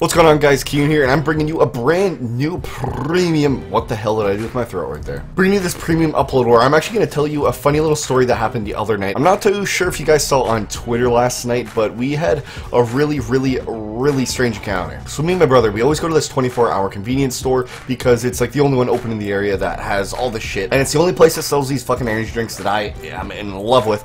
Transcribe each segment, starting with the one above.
What's going on, guys? Keen here, and I'm bringing you a brand new premium... What the hell did I do with my throat right there? Bringing you this premium upload where I'm actually going to tell you a funny little story that happened the other night. I'm not too sure if you guys saw on Twitter last night, but we had a really strange encounter. So me and my brother, we always go to this 24-hour convenience store because it's like the only one open in the area that has all the shit, and it's the only place that sells these fucking energy drinks that I am in love with.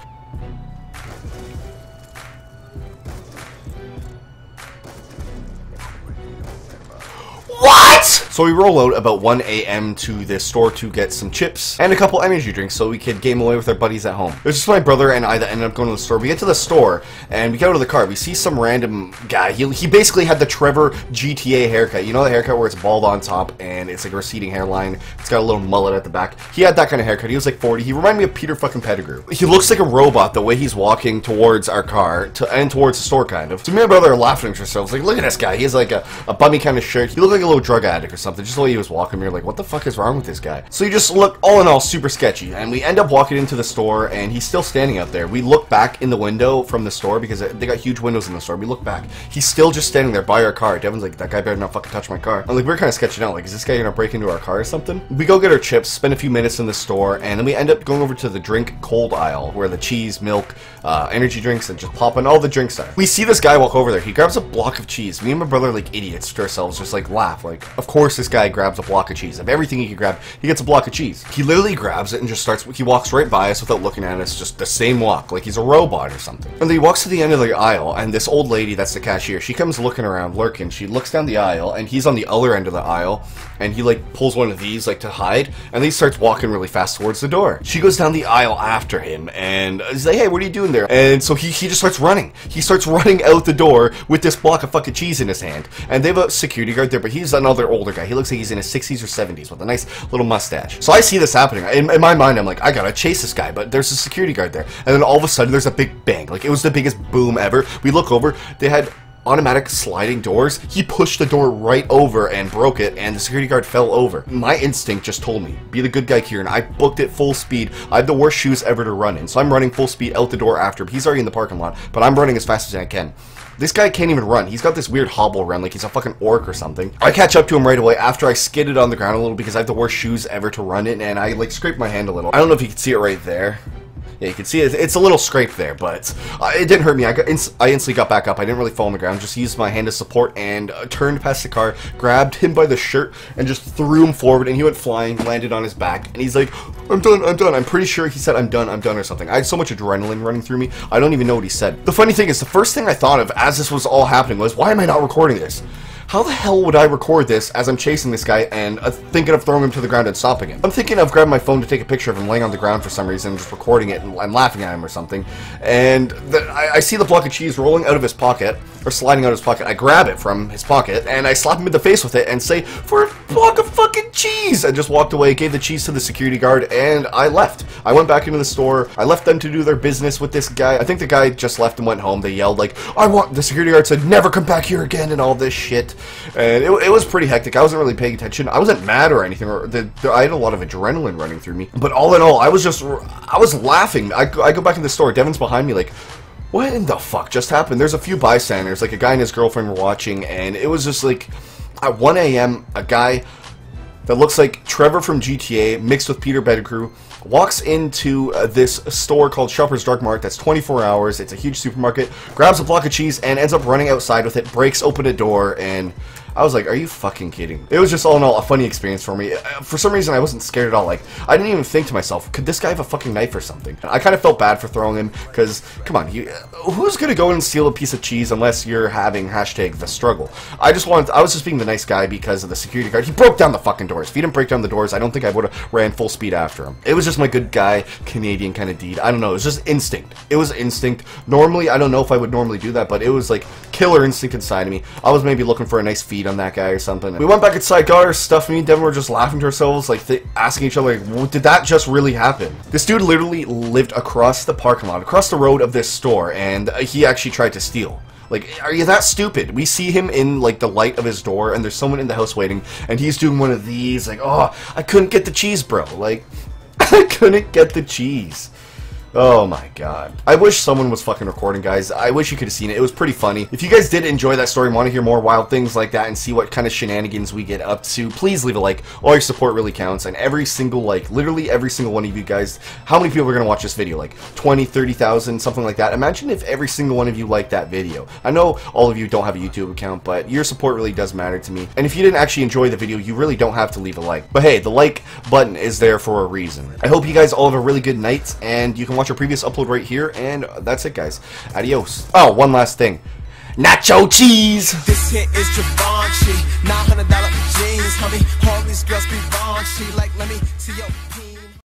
What?! So we roll out about 1 a.m. to this store to get some chips and a couple energy drinks so we could game away with our buddies at home. It was just my brother and I that ended up going to the store. We get to the store and we get out of the car. We see some random guy. He basically had the Trevor GTA haircut. You know the haircut where it's bald on top and it's like a receding hairline. It's got a little mullet at the back. He had that kind of haircut. He was like 40. He reminded me of Peter fucking Pettigrew. He looks like a robot the way he's walking towards our car and towards the store kind of. So me and my brother are laughing to ourselves like, look at this guy. He has like a bummy kind of shirt. He looked like a little drug addict or something, just the way he was walking. We were like, what the fuck is wrong with this guy? So he just looked, all in all, super sketchy, and we end up walking into the store, and he's still standing out there. We look back in the window from the store, because they got huge windows in the store. We look back. He's still just standing there by our car. Devin's like, that guy better not fucking touch my car. I'm like, we're kind of sketching out, like, is this guy gonna break into our car or something? We go get our chips, spend a few minutes in the store, and then we end up going over to the drink cold aisle, where the cheese, milk, energy drinks, and just popping all the drinks are. We see this guy walk over there. He grabs a block of cheese. Me and my brother, like idiots to ourselves, just like laugh. Like, of course this guy grabs a block of cheese. Of everything he could grab, he gets a block of cheese. He literally grabs it and just starts, he walks right by us without looking at us, just the same walk, like he's a robot or something. And then he walks to the end of the aisle, and this old lady, that's the cashier, she comes looking around, lurking. She looks down the aisle, and he's on the other end of the aisle, and he like pulls one of these like to hide, and then he starts walking really fast towards the door. She goes down the aisle after him, and he's like, hey, what are you doing there? And so he just starts running. He starts running out the door with this block of fucking cheese in his hand, and they have a security guard there, but he's another older guy. He looks like he's in his 60s or 70s with a nice little mustache. So I see this happening. In my mind, I'm like, I gotta chase this guy, but there's a security guard there. And then all of a sudden, there's a big bang. Like, it was the biggest boom ever. We look over, they had automatic sliding doors. He pushed the door right over and broke it, and the security guard fell over. My instinct just told me, be the good guy, Kieran. I booked it full speed. I have the worst shoes ever to run in, so I'm running full speed out the door after him. He's already in the parking lot, but I'm running as fast as I can. This guy can't even run. He's got this weird hobble around like he's a fucking orc or something. I catch up to him right away after I skidded on the ground a little because I have the worst shoes ever to run in, and I like scraped my hand a little. I don't know if you can see it right there. Yeah, you can see it. It's a little scraped there, but it didn't hurt me. I instantly got back up. I didn't really fall on the ground. Just used my hand as support and turned past the car, grabbed him by the shirt, and just threw him forward, and he went flying, landed on his back, and he's like, I'm done, I'm done. I'm pretty sure he said, I'm done, or something. I had so much adrenaline running through me, I don't even know what he said. The funny thing is, the first thing I thought of as this was all happening was, why am I not recording this? How the hell would I record this as I'm chasing this guy and thinking of throwing him to the ground and stopping him? I'm thinking of grabbing my phone to take a picture of him laying on the ground for some reason and just recording it, and I'm laughing at him or something. And I see the block of cheese rolling out of his pocket, or sliding out of his pocket. I grab it from his pocket, and I slap him in the face with it and say, for a block of fucking cheese! I just walked away, gave the cheese to the security guard, and I left. I went back into the store. I left them to do their business with this guy. I think the guy just left and went home. They yelled like, the security guard said, never come back here again, and all this shit. And it was pretty hectic. I wasn't really paying attention. I wasn't mad or anything. I had a lot of adrenaline running through me. But all in all, I was laughing. I go back in the store. Devin's behind me like, what in the fuck just happened? There's a few bystanders, like a guy and his girlfriend were watching, and it was just like, at 1 a.m., a guy that looks like Trevor from GTA mixed with Peter Pettigrew walks into this store called Shoppers Drug Mart that's 24 hours. It's a huge supermarket, grabs a block of cheese, and ends up running outside with it, breaks open a door, and I was like, are you fucking kidding? It was just all in all a funny experience for me. For some reason, I wasn't scared at all. Like, I didn't even think to myself, could this guy have a fucking knife or something? I kind of felt bad for throwing him, because, come on, who's gonna go and steal a piece of cheese unless you're having #the struggle? I was just being the nice guy because of the security guard. He broke down the fucking doors. If he didn't break down the doors, I don't think I would have ran full speed after him. It was just my good guy, Canadian kind of deed. I don't know, it was just instinct. It was instinct. Normally, I don't know if I would normally do that, but it was like killer instinct inside of me. I was maybe looking for a nice feed on that guy or something. We went back inside, got our stuff. Me and Devin were just laughing to ourselves, like asking each other, like, did that just really happen? This dude literally lived across the parking lot, across the road of this store, and he actually tried to steal. Like, are you that stupid? We see him in, like, the light of his door, and there's someone in the house waiting, and he's doing one of these, like, oh, I couldn't get the cheese, bro. Like, I couldn't get the cheese. Oh my god. I wish someone was fucking recording, guys. I wish you could have seen it. It was pretty funny. If you guys did enjoy that story and want to hear more wild things like that and see what kind of shenanigans we get up to, please leave a like. All your support really counts, and every single like, literally every single one of you guys, how many people are going to watch this video? Like 20, 30,000, something like that. Imagine if every single one of you liked that video. I know all of you don't have a YouTube account, but your support really does matter to me. And if you didn't actually enjoy the video, you really don't have to leave a like. But hey, the like button is there for a reason. I hope you guys all have a really good night, and you can watch our previous upload right here, and that's it, guys. Adios. Oh, one last thing. Nacho cheese! This hit is Givenchy, $900 jeans, homie. All these girls be raunchy, like, let me see your